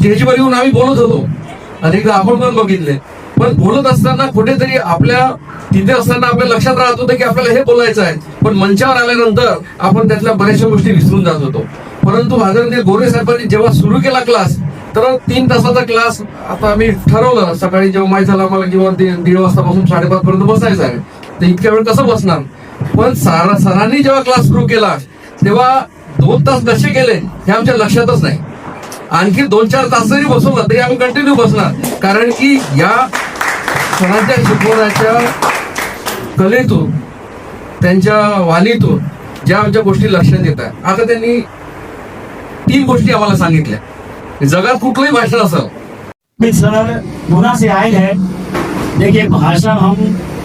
स्टेजवर येऊन आम्ही बोलत होतो, अनेकदा आपण पण बघितले. पण बोलत असताना कुठेतरी आपल्या तिथे असताना आपल्या लक्षात राहत होतं की आपल्याला हे बोलायचं आहे, पण मंचावर आल्यानंतर आपण त्यातल्या बऱ्याचशा गोष्टी विसरून जात होतो. परंतु आदरणीय गोरे साहेबांनी जेव्हा सुरू केला क्लास, तर 3 तासाचा क्लास आता आम्ही ठरवलं सकाळी जेव्हा माहीत झालं आम्हाला किंवा 1:30 वाजतापासून 5:30 पर्यंत बसायचं आहे, तर इतक्या वेळ कसं बसणार. पण सरांनी जेव्हा क्लास सुरू केला तेव्हा 2 तास कसे गेले हे आमच्या लक्षातच नाही. आणखी 2-4 तास जरी बसवलं तरी आम्ही कंटिन्यू बसणार, कारण की या सणाच्या शिकवण्याच्या कलेतून त्यांच्या वाणीतून ज्या आमच्या गोष्टी लक्षात येत आहे. आता त्यांनी 3 गोष्टी आम्हाला सांगितल्या. जगात कुठलंही भाषण असेल, सर गुना से आए हैं. देखिए भाषण हम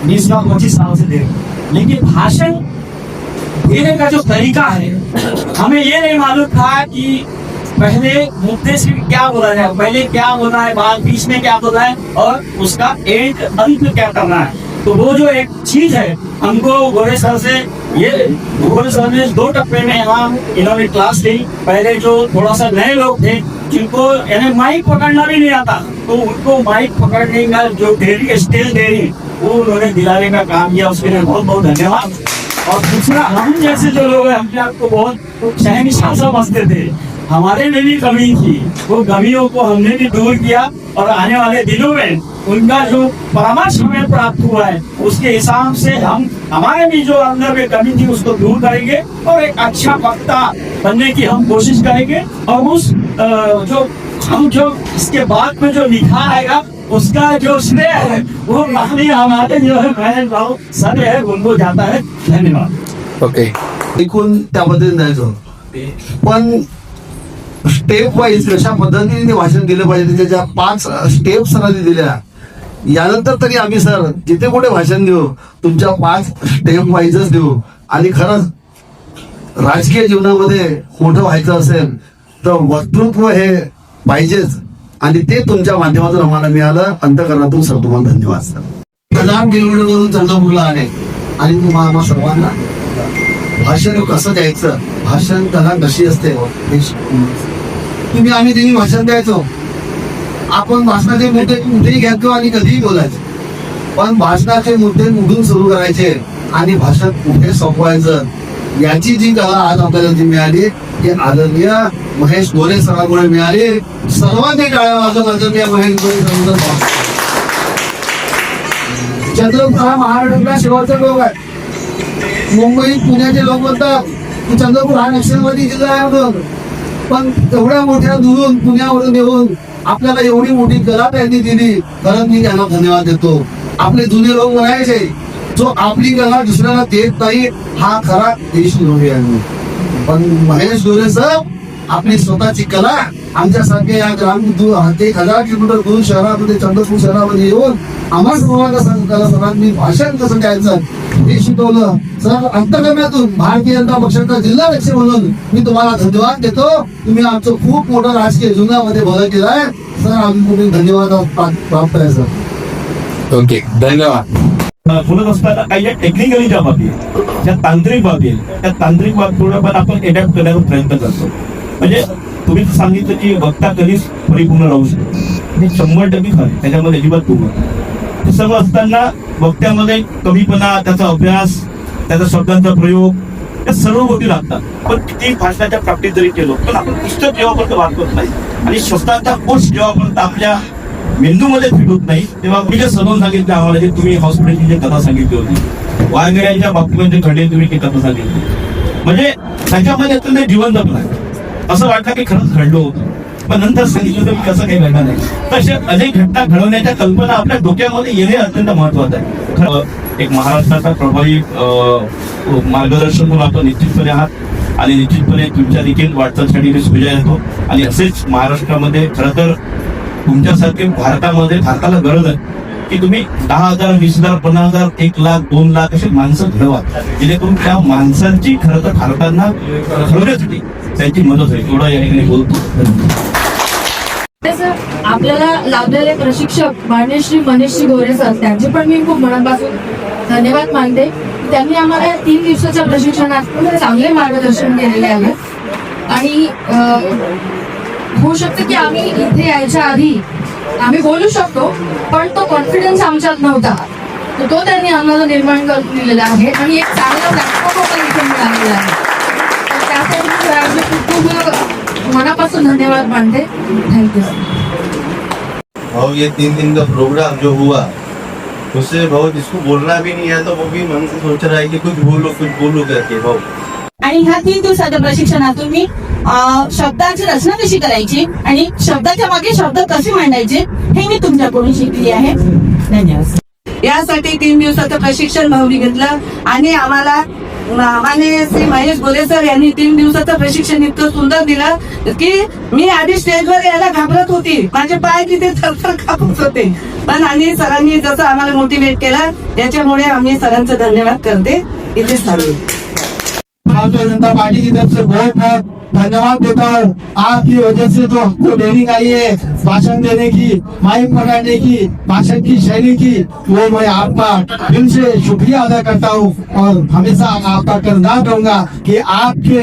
20-25 साल से दे रहे हैं, लेकिन भाषण देने का जो तरीका है हमें ये नहीं मालूम था कि पहले मुद्दे से क्या बोला जाए, पहले क्या बोलना है, बाद बीच में क्या बोलना है और उसका एंड अंत क्या करना है. तो वो जो एक चीज है हमको गोरे सर से, ये गोरे सर ने 2 टप्पे में यहाँ इन्होंने क्लास दी. पहले जो थोड़ा सा नए लोग थे जिनको यानी माइक पकड़ना भी नहीं आता, तो उनको माइक पकड़ने का जो डेयरी स्टेज डेयरी वो उन्होंने दिलाने का काम किया, उसके लिए बहुत बहुत धन्यवाद. और दूसरा, हम जैसे जो लोग हैं अपने आप को बहुत शहंशाह समझते थे, हमारे में भी कमी थी, वो कमियों को हमने भी दूर किया और आने वाले दिनों में उनका जो परामर्श हमें प्राप्त हुआ है उसके हिसाब से हम हमारे भी जो अंदर में कमी थी उसको दूर करेंगे और एक अच्छा वक्ता बनने की हम कोशिश करेंगे. और उस जो इसके बाद में जो लिखा आएगा उसका जो श्रेय है वो हमारे जो है महेश राव सर है उनको जाता है. धन्यवाद. ओके, ऐकून त्याबद्दल जायचं, पण स्टेप वाईज कशा पद्धतीने ते भाषण दिलं पाहिजे त्याच्या 5 स्टेप सरांनी दिल्या. यानंतर तरी आम्ही सर जिथे कुठे भाषण देऊ तुमच्या 5 स्टेप वाईजच देऊ. आणि खरंच राजकीय जीवनामध्ये मोठं व्हायचं असेल तर वक्तृत्व हे पाहिजेच, आणि ते तुमच्या माध्यमातून आम्हाला मिळालं. अंतःकरणातून सर तुम्हाला धन्यवाद सर. 1000 किलोमीटरवरून चंद्रपूरला आले आणि तुम्हाला सर्वांना भाषण कसं द्यायचं, भाषण कला कशी असते तुम्ही आम्ही तिन्ही भाषण द्यायचो. आपण भाषणाचे मुद्दे कुठेही घ्यायचो आणि कधीही बोलायचो, पण भाषणाचे मुद्दे कुठून सुरू करायचे आणि भाषण कुठे संपवायचं याची जी कला आज आपल्याला जी मिळाली ती आदरणीय महेश गोरे सरांमुळे मिळाली. सर्वांनी टाळ्या वाजवून आदरणीय महेश गोरे सरांचा. चंद्रपूर हा महाराष्ट्रातला शेवटचा लोक आहे. मुंबई पुण्याचे लोक म्हणतात की चंद्रपूर हा नक्षलवादी जिल्हा आहे म्हणून, पण एवढ्या मोठ्या दुरून पुण्यावरून येऊन आपल्याला एवढी मोठी कला त्यांनी दिली. खरंच मी त्यांना धन्यवाद देतो. आपले जुने लोक म्हणायचे जो आपली कला दुसऱ्याला देत नाही हा खरा देशद्रोही आहे. पण महेश गोरे सर आपली स्वतःची कला आमच्यासारख्या या ग्रामीण 1000 किलोमीटर दूर शहरामध्ये चंद्रपूर शहरामध्ये येऊन आम्हा सर्वांना कला सरांनी भाषण कसं द्यायचं हे शिकवलं. सर अंतर्गतातून भारतीय जनता पक्षाचा जिल्हाध्यक्ष म्हणून मी तुम्हाला धन्यवाद देतो. तुम्ही आमचं खूप मोठं राजकीय जीवनामध्ये बदल केला आहे सर. आम्ही धन्यवाद प्राप्त आहे सर. ओके, धन्यवाद. बोलत असताना काही ज्या टेक्निकली ज्या बाबी ज्या तांत्रिक बाबी त्या तांत्रिक बाब थोडंफार आपण अडॅप्ट करण्याचा प्रयत्न करतो. म्हणजे तुम्ही सांगितलं की वक्ता कधीच परिपूर्ण राहू शकतो, 100% खरं, त्याच्यामध्ये अजिबात पूर्ण. हे सर्व असताना वक्त्यामध्ये कमीपणा, त्याचा अभ्यास, त्याचा शब्दांचा प्रयोग, या सर्व गोष्टी लागतात. पण किती भाषणाच्या प्राप्तीत जरी केलो पण आपण पुस्तक जेव्हापर्यंत वाचत नाही आणि शब्दांचा कोर्स जेव्हापर्यंत आपल्या मेंदूमध्ये फिरत नाही तेव्हा मी जे समजून सांगितलं आम्हाला, जे तुम्ही हॉस्पिटलची जे कथा सांगितली होती, वाघेऱ्यांच्या बाबतीमध्ये खडे तुम्ही ती कथा सांगितली, म्हणजे त्याच्यामध्ये अत्यंत जिवंतपणा आहे. असं वाटलं की खरंच घडलं होतं, पण नंतर सांगितलं तर कसं काही घडणार नाही. तसे अनेक घटना घडवण्याच्या कल्पना आपल्या डोक्यामध्ये येणे अत्यंत महत्वाचं आहे. खरं एक महाराष्ट्राचा प्रभावी मार्गदर्शन म्हणून आपण निश्चितपणे आहात आणि निश्चितपणे तुमच्या देखील वाटचालीसाठी मी सुविधा येतो. आणि असेच महाराष्ट्रामध्ये खरं तर तुमच्यासारखे भारताला गरज आहे की तुम्ही 10,000, 20,000, 50,000, 1,00,000, 2,00,000 अशी माणसं घडवा, जेणेकरून त्या माणसांची खरं तर भारतांना घडवण्यासाठी त्यांची मदत होईल. एवढा या ठिकाणी बोलतो. आपल्याला लाभलेले प्रशिक्षक माननीय श्री मनीषजी गोरे सर, त्यांचे पण मी खूप मनापासून धन्यवाद मानते. त्यांनी आम्हाला 3 दिवसाच्या प्रशिक्षणात चांगले मार्गदर्शन केलेले आहे. आणि होऊ शकतं की आम्ही इथे यायच्या आधी आम्ही बोलू शकतो, पण तो कॉन्फिडन्स आमच्यात नव्हता. तर तो त्यांनी आम्हाला निर्माण करून दिलेला आहे आणि एक चांगला प्लॅटफॉर्म आम्हाला इथे मिळालेला आहे. तर त्यासाठी मी सरांचे खूप खूप मनापासून धन्यवाद मानते. थँक्यू. और ये 3 दिन का प्रोग्राम जो हुआ उससे बहुत, इसको बोलना भी नहीं आता, वो भी मन से सोच रहा है कि कुछ बोलो करके बहुत. आणि ह्या 3 दिवसाच्या प्रशिक्षणातून मी शब्दाची रचना कशी करायची आणि शब्दाच्या मागे शब्द कसे मांडायचे हे मी तुमच्याकडून शिकली आहे. धन्यवाद. यासाठी 3 दिवसाचं प्रशिक्षण भाऊनी घेतलं आणि आम्हाला माननीय श्री महेश गोरे सर यांनी 3 दिवसाचं प्रशिक्षण इतकं सुंदर दिलं की मी आधी स्टेजवर यायला घाबरत होती, माझे पाय तिथे थरथर कापत होते, पण आणि सरांनी जसं आम्हाला मोटिवेट केलं त्याच्यामुळे आम्ही सरांचं धन्यवाद करते. इथेच थांबले. भारतीय जनता पार्टी की तरफ से बहुत बहुत धन्यवाद देता हूँ. आपकी वजह से जो हमको ट्रेनिंग आई है भाषण देने की, माइक पकड़ने की, भाषण की शैली की, वो मैं आपका दिल से शुक्रिया अदा करता हूँ और हमेशा आपका करदार रहूंगा कि आपके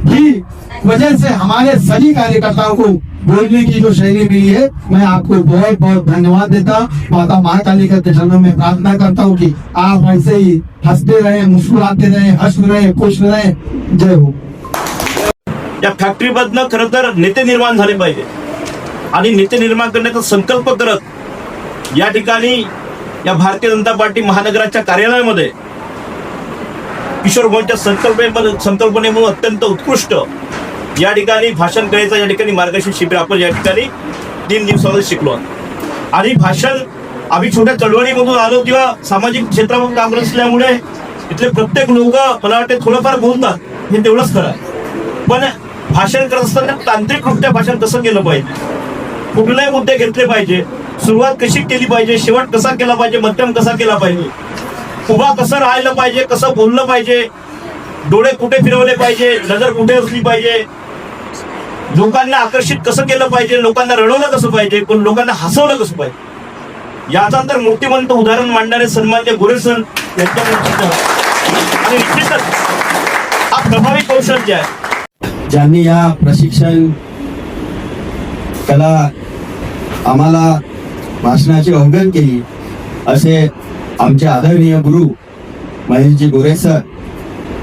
ही वजह से हमारे सभी कार्यकर्ताओं को बोलने की जो शैली मिली है, मैं आपको बहुत बहुत धन्यवाद देता हूँ. माता महाकाली के चरणों में प्रार्थना करता हूँ कि आप ऐसे ही हंसते रहे, मुस्कुराते रहे, हंस रहे, खुश रहे. जय हो. या फॅक्टरीमधनं खरं तर नेते निर्माण झाले पाहिजे आणि नेते निर्माण करण्याचा संकल्प करत या ठिकाणी या भारतीय जनता पार्टी महानगराच्या कार्यालयामध्ये किशोर भाऊंच्या संकल्पनेमुळे अत्यंत उत्कृष्ट या ठिकाणी भाषण करायचं, या ठिकाणी मार्गदर्शन शिबिर आपण या ठिकाणी 3 दिवसामध्ये शिकलो. आणि भाषण आम्ही छोट्या चळवळीमधून आलो किंवा सामाजिक क्षेत्रामध्ये काम असल्यामुळे इथले प्रत्येक लोक मला वाटते थोडंफार बोलतात, हे तेवढंच खरं आहे. पण भाषण करत असताना तांत्रिकदृष्ट्या भाषण कसं केलं पाहिजे, कुठलेही मुद्दे घेतले पाहिजे, सुरुवात कशी केली पाहिजे, शेवट कसा केला पाहिजे, मध्यम कसा केला पाहिजे, उभा कसं राहिलं पाहिजे, कसं बोललं पाहिजे, डोळे कुठे फिरवले पाहिजे, नजर कुठे असली पाहिजे, लोकांना आकर्षित कसं केलं पाहिजे, लोकांना रडवलं कसं पाहिजे, पण लोकांना हसवलं कसं पाहिजे, याचा तर मोठीमंत उदाहरण मांडणारे सन्माननीय गोरे सर यांच्या आणि निश्चितच हा प्रभावी कौशल्य आहे. ज्यांनी या प्रशिक्षण कला आम्हाला भाषणाची अवगत केली असे आमचे आदरणीय गुरु महेशजी गोरे सर.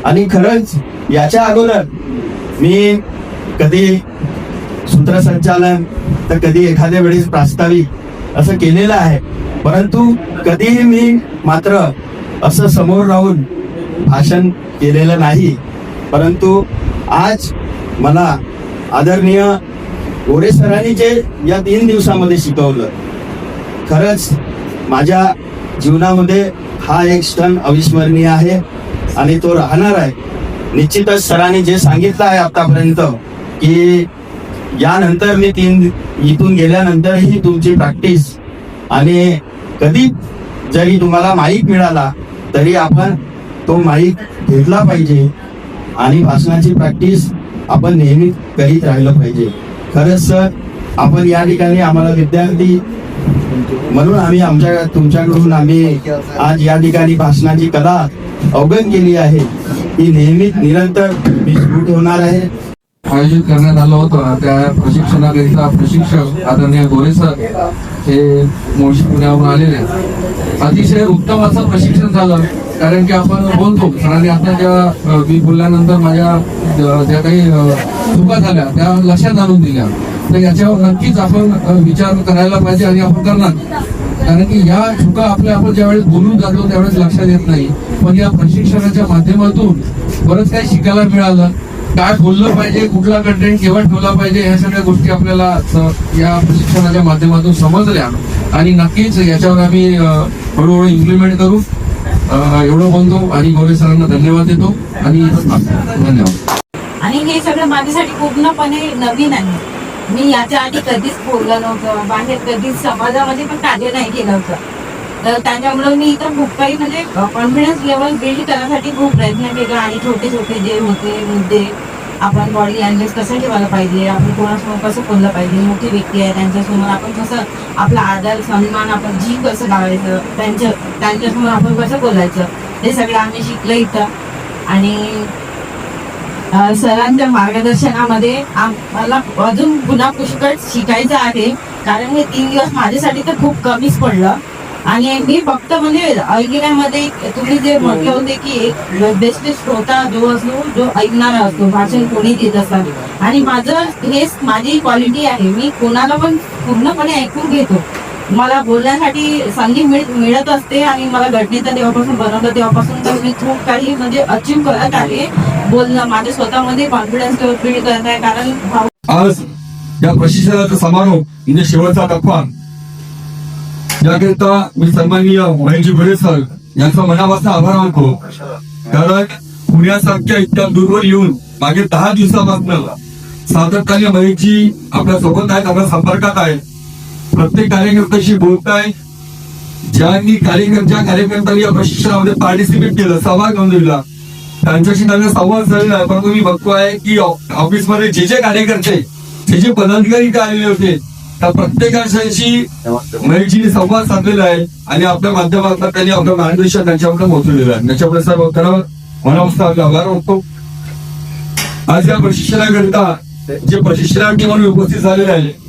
आणि खरंच याच्या अगोदर मी कधी सूत्रसंचालन तर कधी एखाद्या वेळेस प्रास्ताविक असं केलेलं आहे, परंतु कधीही मी मात्र असं समोर राहून भाषण केलेलं नाही. परंतु आज मला आदरणीय गोरे सरांनी जे या 3 दिवसामध्ये शिकवलं, खरंच माझ्या जीवनामध्ये हा एक क्षण अविस्मरणीय आहे आणि तो राहणार आहे. निश्चितच सरांनी जे सांगितलं आहे आतापर्यंत की यानंतर मी इथून गेल्यानंतरही तुमची प्रॅक्टिस आणि कधी जरी तुम्हाला माईक मिळाला तरी आपण तो माईक घेतला पाहिजे आणि भाषणाची प्रॅक्टिस आपण नेहमी करीत राहिलं पाहिजे. खरंच सर, आपण या ठिकाणी आम्हाला विद्यार्थी म्हणून आम्ही तुमच्याकडून आम्ही आज या ठिकाणी भाषणाची कला अवगत केली आहे, ती नेहमीच निरंतर मी सुरू ठेवणार आहे. आयोजित करण्यात आलं होतं त्या प्रशिक्षणाकरिता प्रशिक्षक आदरणीय गोरे सर हे मुळशी पुण्यावरून आलेले. अतिशय उत्तम असं प्रशिक्षण झालं, कारण की आपण बोलतो सरांनी आता ज्या मी बोलल्यानंतर माझ्या ज्या काही चुका झाल्या त्या लक्षात आणून दिल्या, तर याच्यावर नक्कीच आपण विचार करायला पाहिजे आणि आपण करणार. कारण की या चुका आपण ज्यावेळेस बोलून जातो त्यावेळेस लक्षात येत नाही, पण या प्रशिक्षणाच्या माध्यमातून बरंच काही शिकायला मिळालं. काय बोललं पाहिजे, कुठला कंटेंट केव्हा ठेवला पाहिजे, ह्या सगळ्या गोष्टी आपल्याला या प्रशिक्षणाच्या माध्यमातून समजल्या आणि नक्कीच याच्यावर आम्ही हळूहळू इम्प्लिमेंट करू. एवढं बोलतो आणि गोरे सरांना धन्यवाद देतो आणि धन्यवाद. आणि हे सगळं माझ्यासाठी पूर्णपणे नवीन आहे. मी याच्या आधी कधीच बोललं नव्हतं, बाहेर कधीच समाजामध्ये पण कार्य नाही केलं होतं. तर त्याच्यामुळे मी इथं खूप काही म्हणजे कॉन्फिडन्स लेवल बिल्ड करण्यासाठी खूप प्रयत्न केला आणि छोटे छोटे जे होते मुद्दे, आपण बॉडी लँग्वेज कसं ठेवायला पाहिजे, आपण कोणासमोर कसं बोललं पाहिजे, मोठी व्यक्ती आहे त्यांच्यासमोर आपण कसं आपला आदर सन्मान आपण जी कसं लावायचं, त्यांच्यासमोर आपण कसं बोलायचं, हे सगळं आम्ही शिकलं इथं. आणि सरांच्या मार्गदर्शनामध्ये मला अजून पुन्हा पुष्कळ शिकायचं आहे, कारण हे 3 दिवस माझ्यासाठी तर खूप कमीच पडलं. आणि मी फक्त म्हणजे ऐकण्यामध्ये तुम्ही जे म्हटलं होते की एक बेस्ट श्रोता जो असतो, जो ऐकणारा असतो, भाषण कोणी देत असतात, आणि माझं हेच माझी क्वालिटी आहे. मी कोणाला पण पूर्णपणे ऐकून घेतो. मला बोलण्यासाठी संधी मिळत असते, आणि मला घटनेचं तेव्हापासून बनवलं तेव्हापासून तर मी खूप काही म्हणजे अचीव करत आहे. बोलणं माझ्या स्वतःमध्ये कॉन्फिडन्स बिल्ड करत आहे. कारण आज या प्रशिक्षणाचा समारोप म्हणजे शेवटचा टप्पा, याकरिता मी सन्माननीय महेशजी गोरे सर यांचा मनापासून आभार मानतो. कारण पुण्यासारख्या इतक्या दूरवर येऊन मागे 10 दिवसापासून सातत्याने महेशजी आपल्या सोबत आहेत, आपल्या संपर्कात आहे. प्रत्येक कार्यकर्त्याशी बोलताय. ज्या कार्यकर्त्यांनी या प्रशिक्षणामध्ये पार्टिसिपेट केलं, सहभाग नोंदविला, त्यांच्याशी त्यांचा संवाद झालेला आहे. परंतु मी बघतोय की ऑफिसमध्ये जे कार्यकर्ते, जे पदाधिकारी इथे आलेले होते, त्या प्रत्येकाशी महेशजींनी संवाद साधलेला आहे, आणि आपल्या माध्यमातून त्यांनी आपलं मार्गदर्शन त्यांच्याकडे पोहोचवलेलं आहे. त्याच्यामुळे सर्व मनापासून आपला आभार वाटतो. आज या प्रशिक्षणाकरिता जे प्रशिक्षणार्थी म्हणून उपस्थित झालेले आहे